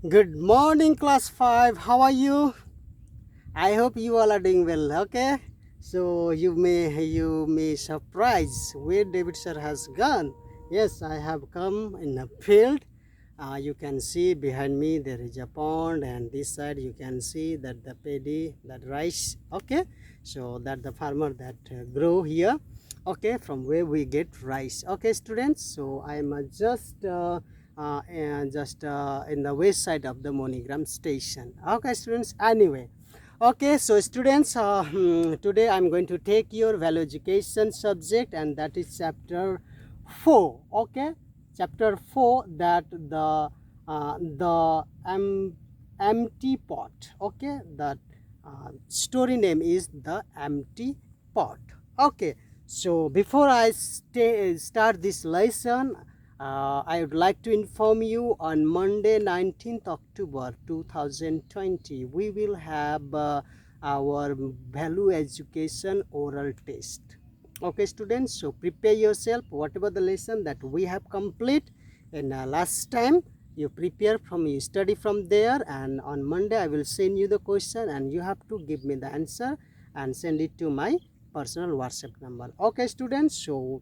Good morning, class 5. How are you? I hope you all are doing well. Okay. So you may surprise where David sir has gone. Yes, I have come in a field. You can see behind me there is a pond, and this side you can see that the paddy, that rice. Okay. So that the farmer that grow here. Okay, from where we get rice. Okay, students. So I am just in the west side of the Monigram station. Okay, students. Anyway, okay, so students, today I'm going to take your value education subject, and that is chapter 4. Okay, chapter 4, that the empty pot. Okay, that story name is the empty pot. Okay, so before I start this lesson, I would like to inform you on Monday 19th October 2020 we will have our value education oral test. Okay, students, so prepare yourself. Whatever the lesson that we have complete in last time, you prepare from, you study from there, and on Monday I will send you the question and you have to give me the answer and send it to my personal WhatsApp number. Okay, students, so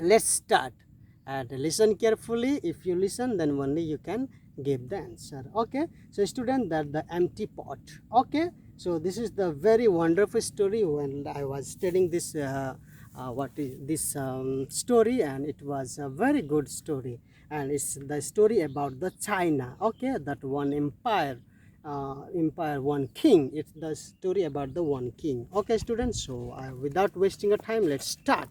let's start and listen carefully. If you listen, then only you can give the answer. Okay, so student, that the empty pot. Okay, so this is the very wonderful story. When I was studying this what is this story, and it was a very good story, and it's the story about the China. Okay, that one empire, one king. It's the story about the one king. Okay, students, so without wasting a time, let's start.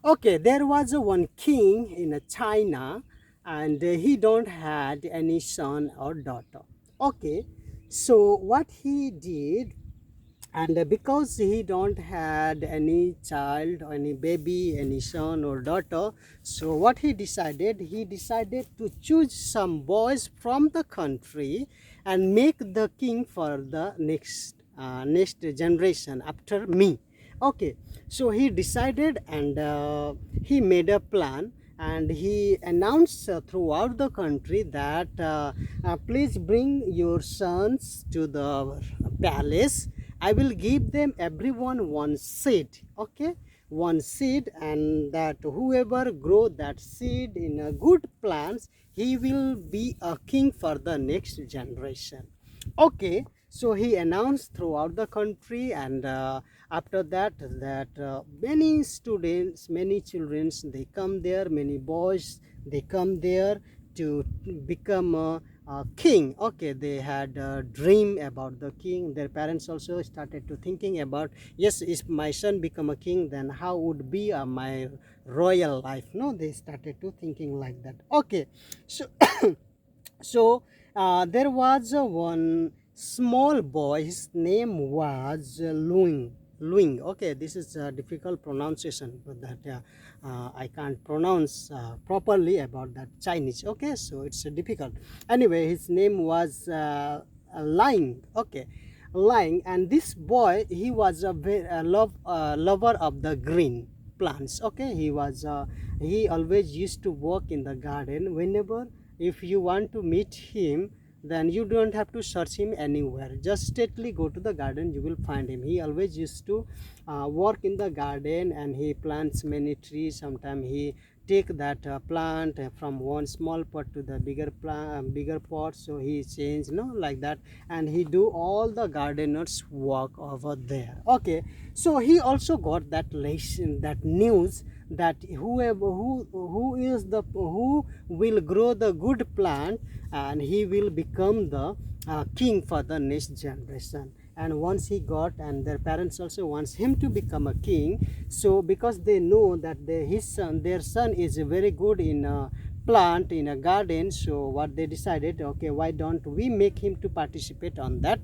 Okay, there was one king in China, and he don't had any son or daughter. Okay, so what he did, and because he don't had any child or any baby, any son or daughter, so what he decided to choose some boys from the country and make the king for the next generation after me. Okay, so he decided, and he made a plan, and he announced throughout the country that please bring your sons to the palace. I will give them everyone one seed. Okay, one seed, and that whoever grow that seed in a good plants, he will be a king for the next generation. Okay, so he announced throughout the country, and after that many students, many children, they come there, many boys, they come there to become a king. Okay, they had a dream about the king. Their parents also started to thinking about, yes, if my son become a king, then how would be my royal life. No, they started to thinking like that. Okay, so so there was one small boy. His name was Luing. Luing. Okay, this is a difficult pronunciation, but that I can't pronounce properly about that Chinese. Okay, so it's difficult. Anyway, his name was Lying. Okay, Lying, and this boy, he was a lover of the green plants. Okay, he always used to walk in the garden. Whenever if you want to meet him, then you don't have to search him anywhere, just straightly go to the garden, you will find him. He always used to work in the garden, and he plants many trees. Sometimes he take that plant from one small pot to the bigger plant, bigger pot, so he change, like that, and he do all the gardeners work over there. Okay, so he also got that lesson, that news, that who will grow the good plant, and he will become the king for the next generation. And once he got, and their parents also wants him to become a king, so because they know that their son is very good in plant, in a garden, so what they decided, okay, why don't we make him to participate on that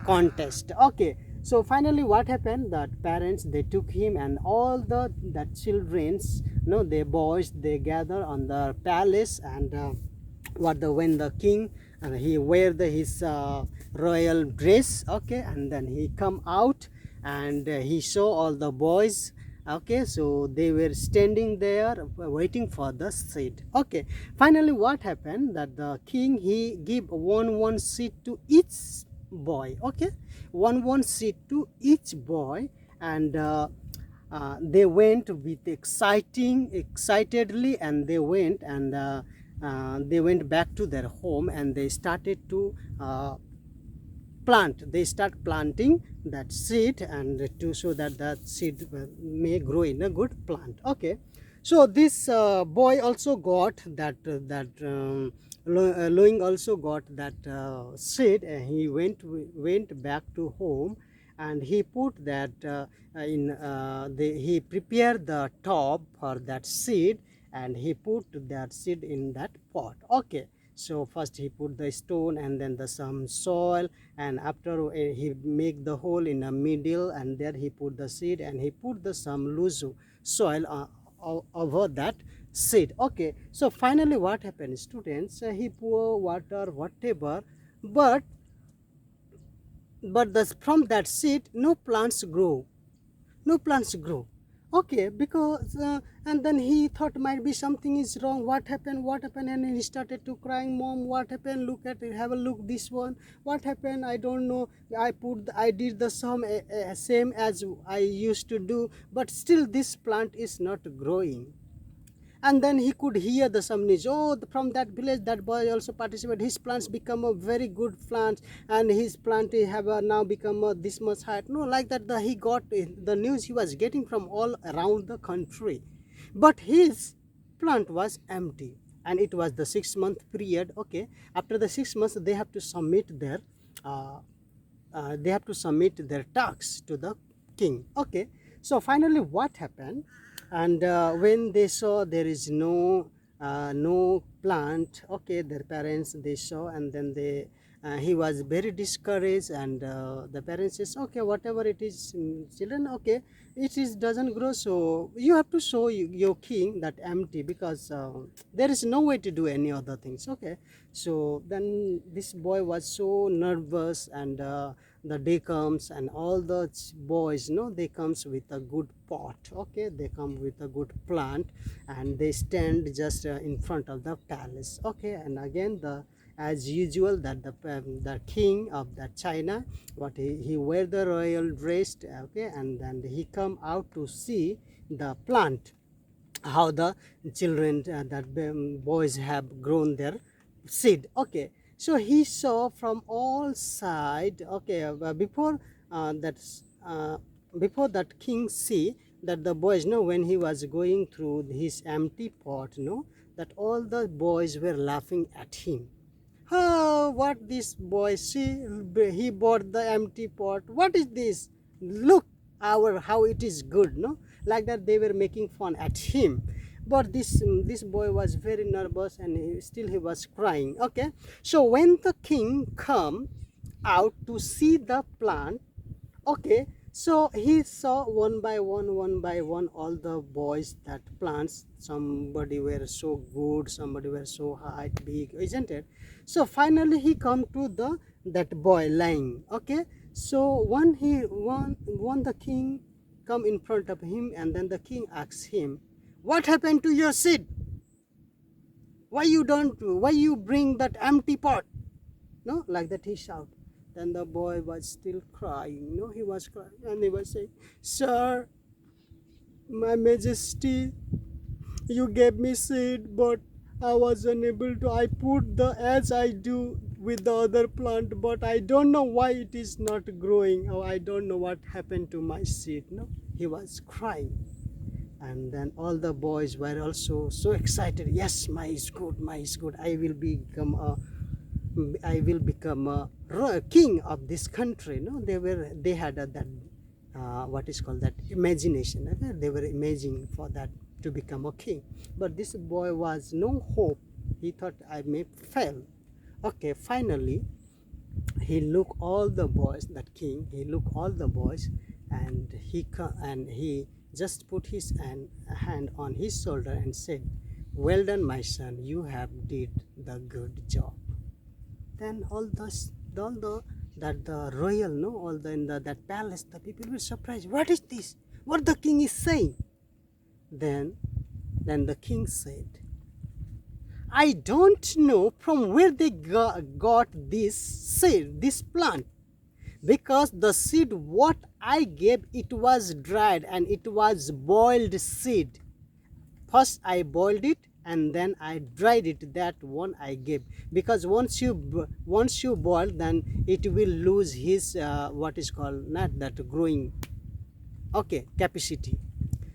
contest. Okay, so finally what happened, that parents, they took him, and all the children's, the boys, they gather on the palace, and when the king, and he wear his royal dress. Okay, and then he come out, and he saw all the boys Okay, so they were standing there waiting for the seed. Okay, finally what happened, that the king, he give one seed to each boy. Okay, one seed to each boy. And they went with excitedly, and they went back to their home, and they started to they start planting that seed, and to so that that seed may grow in a good plant. Okay, so this boy also got Loing also got that seed, and he went back to home, and he put that he prepared the top for that seed, and he put that seed in that pot. Okay, so first he put the stone, and then some soil, and after he make the hole in the middle, and there he put the seed, and he put some loose soil over that seed. Okay, so finally what happened, students, he pour water whatever, but from that seed no plants grow, no plants grow. Okay, because and then he thought might be something is wrong. What happened? And he started to crying, mom, what happened? Look at it, have a look, this one, what happened? I don't know. I did the same as I used to do, but still this plant is not growing. And then he could hear the some news. Oh, from that village, that boy also participated. His plants become a very good plant, and his plant have now become this much height. No, like that, he got the news he was getting from all around the country, but his plant was empty, and it was the 6 month period. Okay, after the 6 months, they have to submit their tax to the king. Okay, so finally what happened, and when they saw there is no plant, okay, their parents, they saw, and then he was very discouraged, and the parents says, okay, whatever it is, children, okay, it is doesn't grow, so you have to show your king that empty, because there is no way to do any other things. Okay, so then this boy was so nervous, and the day comes, and all the boys, they comes with a good pot. Okay, they come with a good plant, and they stand just in front of the palace. Okay, and again, as usual, that the king of that China, what he wear the royal dress. Okay, and then he come out to see the plant, how the children, that boys have grown their seed. Okay, so he saw from all side. Okay, before that king see that the boys, when he was going through his empty pot, that all the boys were laughing at him. Oh, what this boy, see, he bought the empty pot. What is this? Look, how it is good, no? Like that, they were making fun at him. But this boy was very nervous, and he was crying. Okay, so when the king come out to see the plant, okay, so he saw one by one all the boys that plants. Somebody were so good, somebody were so high, big, isn't it? So finally he come to that boy lying. Okay, so one the king come in front of him, and then the king asks him, what happened to your seed? Why you bring that empty pot? No, like that he shout. Then the boy was still crying. No, he was crying, and he was saying, sir, my majesty, you gave me seed, but I was unable to. I put the as I do with the other plant, but I don't know why it is not growing. Oh, I don't know what happened to my seed. No, he was crying. And then all the boys were also so excited. Yes, my is good, my is good. I will become a king of this country. No, they had that what is called that imagination. Okay? They were imagining for that to become a king. But this boy was no hope. He thought I may fail. Okay, finally he look all the boys. That king, he look all the boys, and he just put his hand on his shoulder and said, well done, my son, you have did the good job. Then all the royal, no, all the in that palace, the people were surprised. What is this? what the king is saying. Then the king said, I don't know from where they got this seed, this plant, because the seed what I gave, it was dried and it was boiled seed. First I boiled it and then I dried it, that one I gave, because once you boil, then it will lose his what is called, not that growing, okay, capacity.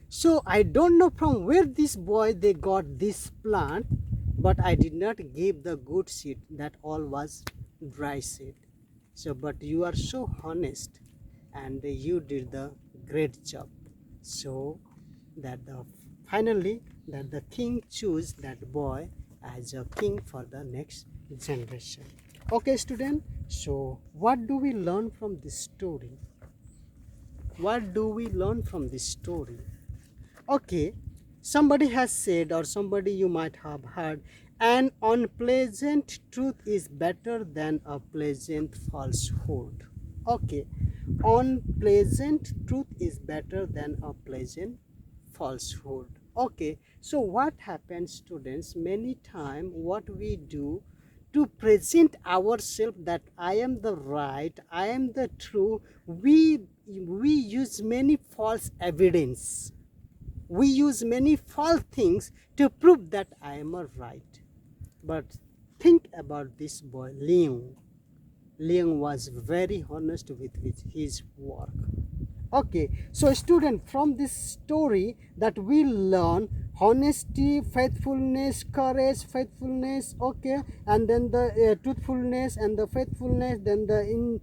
So I don't know from where this boy they got this plant, but I did not give the good seed, that all was dry seed. So but you are so honest and you did the great job. So that the finally that the king choose that boy as a king for the next generation. Okay student, so what do we learn from this story? What do we learn from this story? Okay, somebody has said, or somebody you might have heard, an unpleasant truth is better than a pleasant falsehood. Okay, unpleasant truth is better than a pleasant falsehood. Okay, so what happens students, many time what we do to present ourselves that I am the right, I am the true, we use many false evidence, we use many false things to prove that I am a right. But think about this boy Leung. Leung was very honest with his work. Okay, so student, from this story that we learn honesty, faithfulness, courage, faithfulness, okay, and then the truthfulness and the faithfulness, then the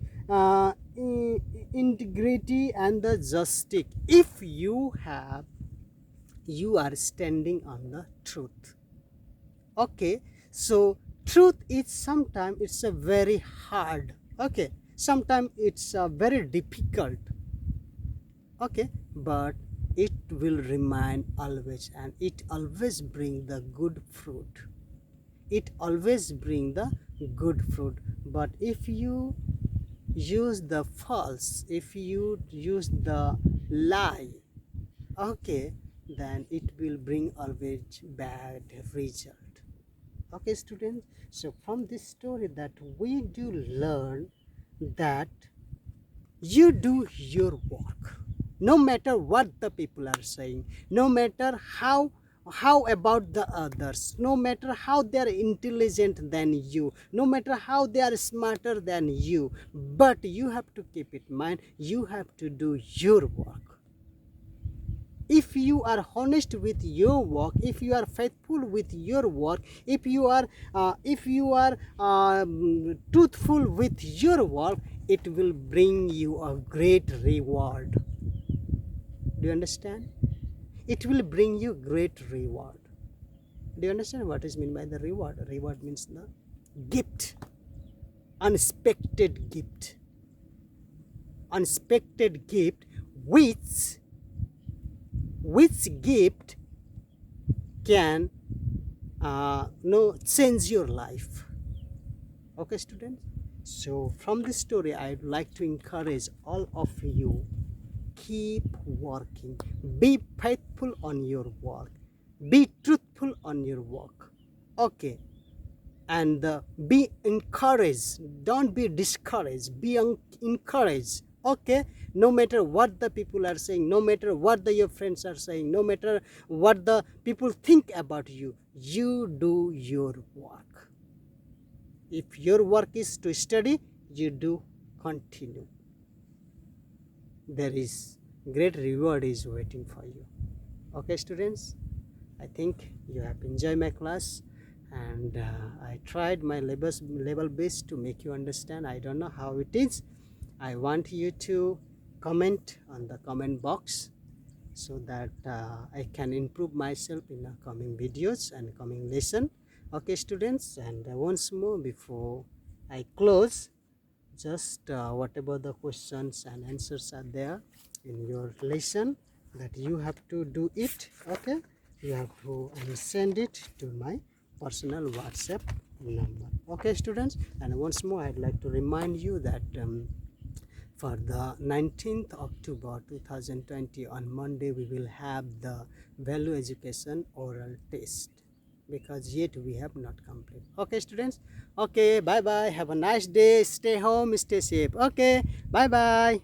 integrity and the justice. If you have, you are standing on the truth. Okay, so truth is sometimes it's a very hard, okay, sometimes it's very difficult, okay, but it will remain always, and it always bring the good fruit, it always bring the good fruit. But if you use the false, if you use the lie, okay, then it will bring always bad result. Okay students, so from this story that we do learn that you do your work, no matter what the people are saying, no matter how about the others, no matter how they are intelligent than you, no matter how they are smarter than you, but you have to keep it in mind, you have to do your work. If you are honest with your work, if you are faithful with your work, if you are truthful with your work, it will bring you a great reward. Do you understand? It will bring you great reward. Do you understand what is meant by the reward? Reward means the gift, unexpected gift, unexpected gift, which gift can change your life. Okay students, so from this story I would like to encourage all of you, keep working, be faithful on your work, be truthful on your work, okay, and be encouraged, don't be discouraged, be encouraged, okay, no matter what the people are saying, no matter what your friends are saying, no matter what the people think about you, you do your work. If your work is to study, you do continue, there is great reward is waiting for you. Okay students, I think you have enjoyed my class, and I tried my level best to make you understand. I don't know how it is. I want you to comment on the comment box so that I can improve myself in the coming videos and coming lesson. Okay students, and once more before I close, just whatever the questions and answers are there in your lesson, that you have to do it, okay, you have to send it to my personal WhatsApp number. Okay students, and once more I'd like to remind you that for the 19th October 2020 on Monday we will have the value education oral test, because yet we have not completed. Okay students, okay, bye bye, have a nice day, stay home, stay safe. Okay, bye bye.